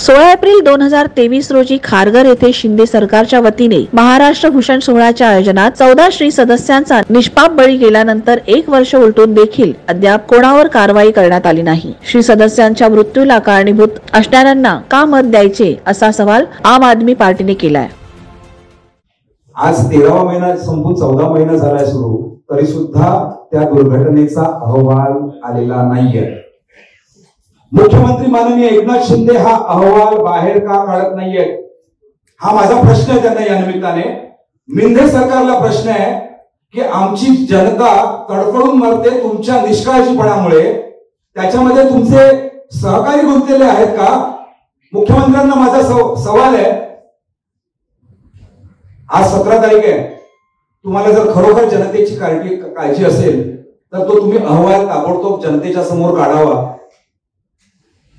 16 April 2023 रोजी खारघर येथे शिंदे सरकारच्या वतीने महाराष्ट्र भूषण सोहळ्याच्या आयोजनात 14 श्री सदस्यांचा निष्पाप बळी गेल्यानंतर 1 वर्ष उलटून देखील अद्याप कोणावर कारवाई करण्यात आली नाही। श्री सदस्यांच्या मृत्यूला कारणीभूत असणाऱ्यांना का मत द्यायचे असा सवाल आम आदमी पार्टीने केलाय। आज 13वा महिना संपून 14 महिना झालाय सुरू, तरी सुद्धा त्या दुर्घटनेचा अहवाल आलेला नाहीये। मुख्यमंत्री माननीय एकनाथ शिंदे हा अहवाल बाहेर का काढत नाहीये, हा माझा प्रश्न आहे त्यांना। या निमित्ताने मिंदे सरकारला प्रश्न आहे की आमची जनता तडफडून मरते तुमच्या निष्काळजीपणामुळे, त्याच्यामध्ये तुमचे सहकारी गुंतलेले आहेत का? मुख्यमंत्र्यांना माझा सवाल आहे, आज 17 तारीख आहे, तुम्हाला जर खरोखर जनतेची काळजी असेल तर तो तुम्ही अहवाल ताबडतोब जनतेच्या समोर काढावा।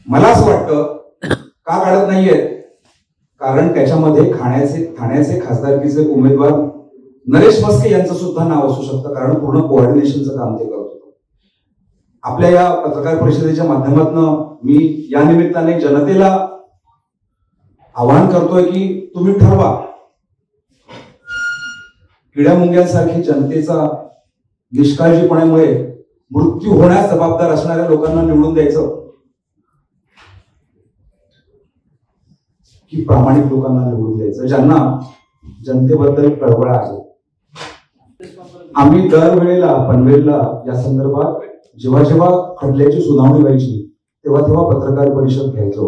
मला असं वाटतं का काढत नाहीये, कारण त्याच्यामध्ये ठाण्याचे खासदारकीचे उमेदवार नरेश मस्के यांचं सुद्धा नाव असू शकतं, कारण पूर्ण कोऑर्डिनेशनचं काम ते करत होतं। आपल्या या पत्रकार परिषदेच्या माध्यमातून मी या निमित्ताने जनतेला आवाहन करतोय की तुम्ही ठरवा, किड्या मुंग्यांसारखी जनतेचा निष्काळजीपणामुळे मृत्यू होण्यास जबाबदार असणाऱ्या लोकांना निवडून द्यायचं की प्रामाणिक लोकांना निवडून द्यायचं, ज्यांना जनतेबद्दल कळवळ आहे। आम्ही दरवेळेला पनवेलला या संदर्भात जेव्हा जेव्हा खटल्याची सुनावणी व्हायची तेव्हा पत्रकार परिषद घ्यायचो।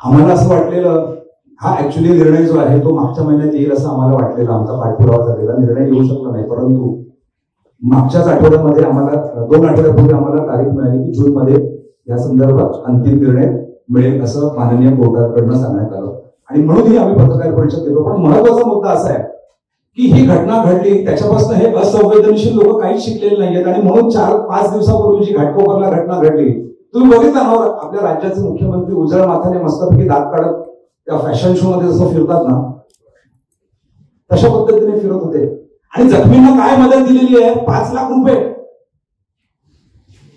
आम्हाला असं वाटलेलं हा ऍक्च्युअली निर्णय जो आहे तो मागच्या महिन्यात येईल असं आम्हाला वाटलेलं, आमचा पाठपुरावा झालेला, निर्णय येऊ शकला नाही। परंतु मागच्याच आठवड्यामध्ये आम्हाला 2 आठवड्यापूर्वी आम्हाला तारीख मिळाली की जून मध्ये या संदर्भात अंतिम निर्णय मिळेल असं माननीय कोर्टाकडनं सांगण्यात आलं, आणि म्हणूनही आम्ही पत्रकार परिषद घेतो। पण महत्वाचा मुद्दा असा आहे की ही घटना घडली त्याच्यापासून हे असंवेदनशील लोक काहीच शिकलेले नाहीयेत, आणि म्हणून 4-5 दिवसापूर्वी जी घाटकोपरला घटना घडली, तुम्ही बघितला ना, आपल्या राज्याचे मुख्यमंत्री उजळ माथाने मस्तपैकी दात काढत त्या फॅशन शो मध्ये जसं फिरतात ना तशा पद्धतीने फिरत होते, आणि जखमींना काय मदत दिलेली आहे? 5 लाख रुपये।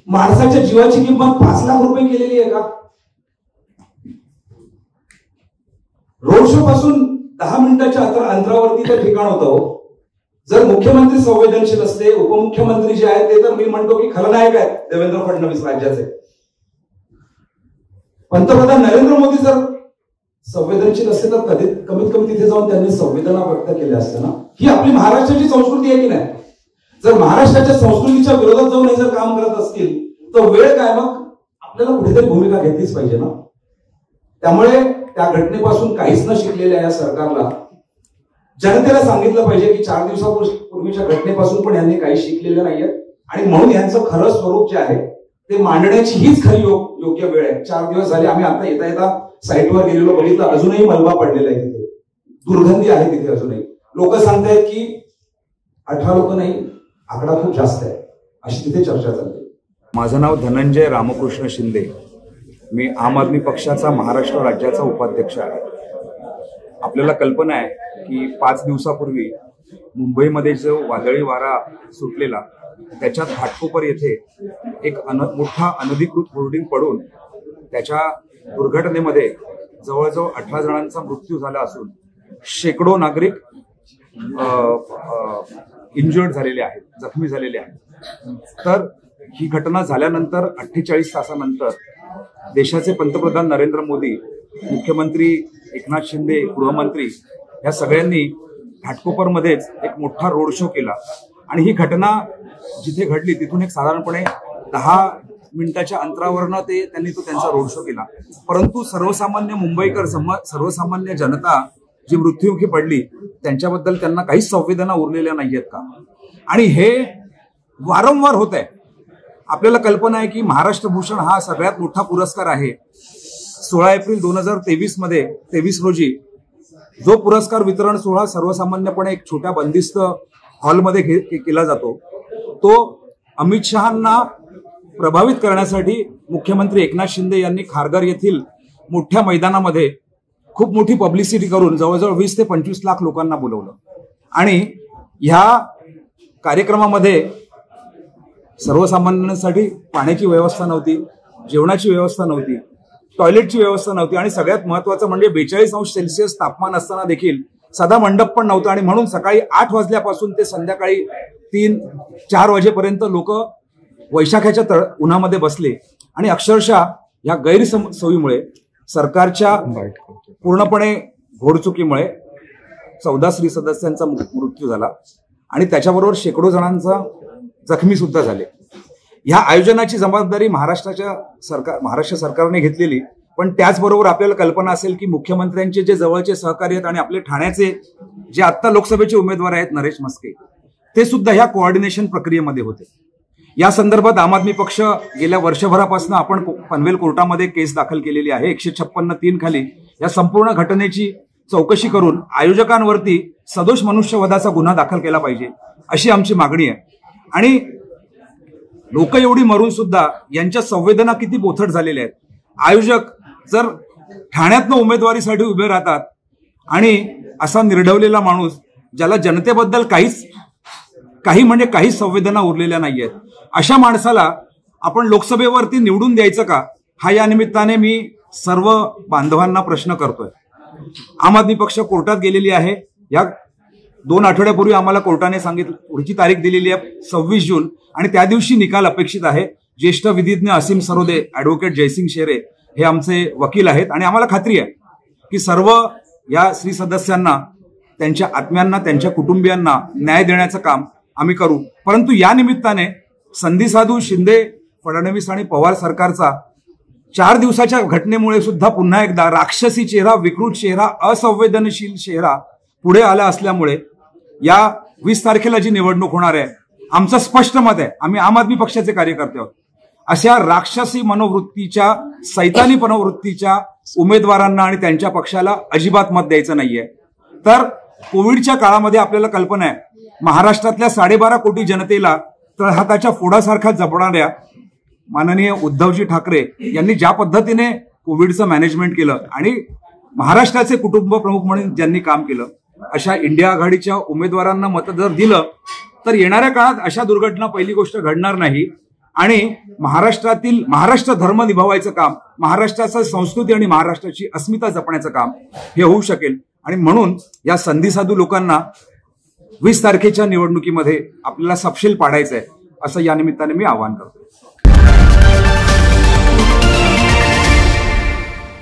माणसाच्या जीवाची किंमत 5 लाख रुपये केलेली आहे का? रोड शो पासून 10 मिनिटाच्या अंतरावरती ते ठिकाण होतं। जर मुख्यमंत्री संवेदनशील असते, उपमुख्यमंत्री जे आहेत ते तर मी म्हणतो की खलनायक आहेत देवेंद्र फडणवीस राज्याचे, पंतप्रधान नरेंद्र मोदी जर संवेदनशील असते तर कमीत कमी तिथे जाऊन त्यांनी संवेदना व्यक्त केल्या असत्या ना। ही आपली महाराष्ट्राची संस्कृती आहे की नाही? जर महाराष्ट्राच्या संस्कृतीच्या विरोधात जाऊन हे जर काम करत असतील तर वेळ काय, मग आपल्याला कुठेतरी भूमिका घेतलीच पाहिजे ना। त्यामुळे त्या घटनेपासून काहीच न शिकलेल्या या सरकारला जनतेला सांगितलं पाहिजे की 4 दिवसापूर्वीच्या घटनेपासून पण यांनी काही शिकलेलं नाहीये, आणि म्हणून यांचं खरं स्वरूप जे आहे ते मांडण्याची हीच खरी योग्य वेळ आहे। 4 दिवस झाले, आम्ही आता येता साईटवर गेलेलो, बघितलं अजूनही मलबा पडलेला आहे तिथे, दुर्गंधी आहे तिथे अजूनही। लोक सांगतायत की 18 लोक नाही, आकडा खूप जास्त आहे, अशी तिथे चर्चा चालते। माझं नाव धनंजय रामकृष्ण शिंदे, मी आम आदमी पक्षाचा महाराष्ट्र राज्याचा उपाध्यक्ष आहे। आपल्याला कल्पना आहे की 5 दिवसापूर्वी मुंबईमध्ये जो वादळी वारा सुटलेला त्याच्यात घाटकोपर येथे एक मोठा अनधिकृत होर्डिंग पडून त्याच्या दुर्घटनेमध्ये जवळजवळ 18 जणांचा मृत्यू झाला असून शेकडो नागरिक इंजर्ड झालेले आहेत, जखमी झालेले आहेत। तर ही घटना झाल्यानंतर 48 तासानंतर देशाचे पंतप्रधान नरेंद्र मोदी, मुख्यमंत्री एकनाथ शिंदे, गृहमंत्री या सगळ्यांनी घाटकोपरमध्येच एक मोठा रोड शो केला, आणि ही घटना जिथे घडली तिथून एक साधारणपणे 10 मिनिटाच्या अंतरावरनं त्यांनी त्यांचा रोड शो केला। परंतु सर्वसामान्य मुंबईकर, सर्वसामान्य जनता जी मृत्युमुखी पडली त्यांच्याबद्दल त्यांना काहीच संवेदना उरलेल्या नाहीयेत का? आणि हे वारंवार होत आहे। आपल्याला कल्पना आहे की महाराष्ट्र भूषण हा सगळ्यात मोठा पुरस्कार आहे। 16 एप्रिल 2023 रोजी जो पुरस्कार वितरण सोहळा सर्वसामान्यपणे एक छोट्या बंदिस्त हॉलमध्ये केला जातो, तो अमित शहांना प्रभावित करण्यासाठी मुख्यमंत्री एकनाथ शिंदे यांनी खारघर येथील मोठ्या मैदानामध्ये खूप मोठी पब्लिसिटी करून जवळजवळ 20 ते 25 लाख लोकांना बोलवलं, आणि ह्या कार्यक्रमामध्ये सर्वसामान्यांसाठी पाण्याची व्यवस्था नव्हती, जेवणाची व्यवस्था नव्हती, टॉयलेटची व्यवस्था नव्हती आणि सगळ्यात महत्वाचं म्हणजे 42°C तापमान असताना देखील साधा मंडप पण नव्हता आणि म्हणून सकाळी 8 वाजल्यापासून ते संध्याकाळी 3-4 वाजेपर्यंत लोक वैशाखाच्या उन्हामध्ये बसले आणि अक्षरशः या गैरसोयीमुळे सरकारच्या पूर्णपणे घोडचुकीमुळे 14 स्त्री सदस्यांचा मृत्यू झाला आणि त्याच्याबरोबर शेकडो जणांचा जखमी सुद्धा झाले. ह्या आयोजनाची जबाबदारी महाराष्ट्र सरकारने घेतलेली, पण त्याचबरोबर आपल्याला कल्पना असेल की मुख्यमंत्र्यांचे जे जवळचे सहकारी आहेत आणि आपले ठाण्याचे जे आत्ता लोकसभेचे उमेदवार आहेत नरेश म्हस्के, ते सुद्धा ह्या कोऑर्डिनेशन प्रक्रियेमध्ये होते. या संदर्भात आम आदमी पक्ष गेल्या वर्षभरापासून आपण पनवेल कोर्टामध्ये केस दाखल केलेली आहे. 156(3) खाली या संपूर्ण घटनेची चौकशी करून आयोजकांवरती सदोष मनुष्यवधाचा गुन्हा दाखल केला पाहिजे अशी आमची मागणी आहे. आणि लोक एवढी मरून सुद्धा यांच्या संवेदना किती बोथट झालेल्या आहेत. आयोजक जर ठाण्यातनं उमेदवारीसाठी उभे राहतात आणि असा निर्ढवलेला माणूस ज्याला जनतेबद्दल काही संवेदना उरलेल्या नाहीयेत, अशा माणसाला आपण लोकसभेवरती निवडून द्यायचं का, हा या निमित्ताने मी सर्व बांधवांना प्रश्न करतोय. आम आदमी पक्ष कोर्टात गेलेली आहे. या 2 आठवड्यापूर्वी आम्हाला कोर्टाने सांगितलं पुढची तारीख दिलेली आहे 26 जून आणि त्या दिवशी निकाल अपेक्षित आहे. ज्येष्ठ विधिज्ञ असीम सरोदे, ऍडव्होकेट जयसिंग शेरे हे आमचे वकील आहेत आणि आम्हाला खात्री आहे की सर्व या स्त्री सदस्यांना, त्यांच्या आत्म्यांना, त्यांच्या कुटुंबियांना न्याय देण्याचं काम आम्ही करू. परंतु या निमित्ताने संधीसाधू शिंदे, फडणवीस आणि पवार सरकारचा 4 दिवसाच्या घटनेमुळे सुद्धा पुन्हा एकदा राक्षसी चेहरा, विकृत चेहरा, असंवेदनशील चेहरा पुढे आला असल्यामुळे या 20 तारखेला जी निवडणूक होणार आहे, आमचं स्पष्ट मत आहे, आम्ही आम आदमी पक्षाचे कार्यकर्ते आहोत, अशा राक्षसी मनोवृत्तीच्या, सैतानी मनोवृत्तीच्या उमेदवारांना आणि त्यांच्या पक्षाला अजिबात मत द्यायचं नाहीये. तर कोविडच्या काळामध्ये आपल्याला कल्पना आहे, महाराष्ट्रातल्या 12.5 कोटी जनतेला तळहाताच्या फोडासारखा जपणाऱ्या माननीय उद्धवजी ठाकरे यांनी ज्या पद्धतीने कोविडचं मॅनेजमेंट केलं आणि महाराष्ट्राचे कुटुंब प्रमुख म्हणून ज्यांनी काम केलं, अशा इंडिया आघाडीच्या उमेदवारांना मत जर दिलं तर येणाऱ्या काळात अशा दुर्घटना पहिली गोष्ट घडणार नाही आणि महाराष्ट्र धर्म निभावायचं काम, महाराष्ट्राची संस्कृती आणि महाराष्ट्राची अस्मिता जपण्याचं काम हे होऊ शकेल. आणि म्हणून या संधीसाधू लोकांना 20 तारखेच्या निवडणुकीमध्ये आपल्याला सपशेल पाडायचं आहे, असं या निमित्ताने मी आवाहन करतो.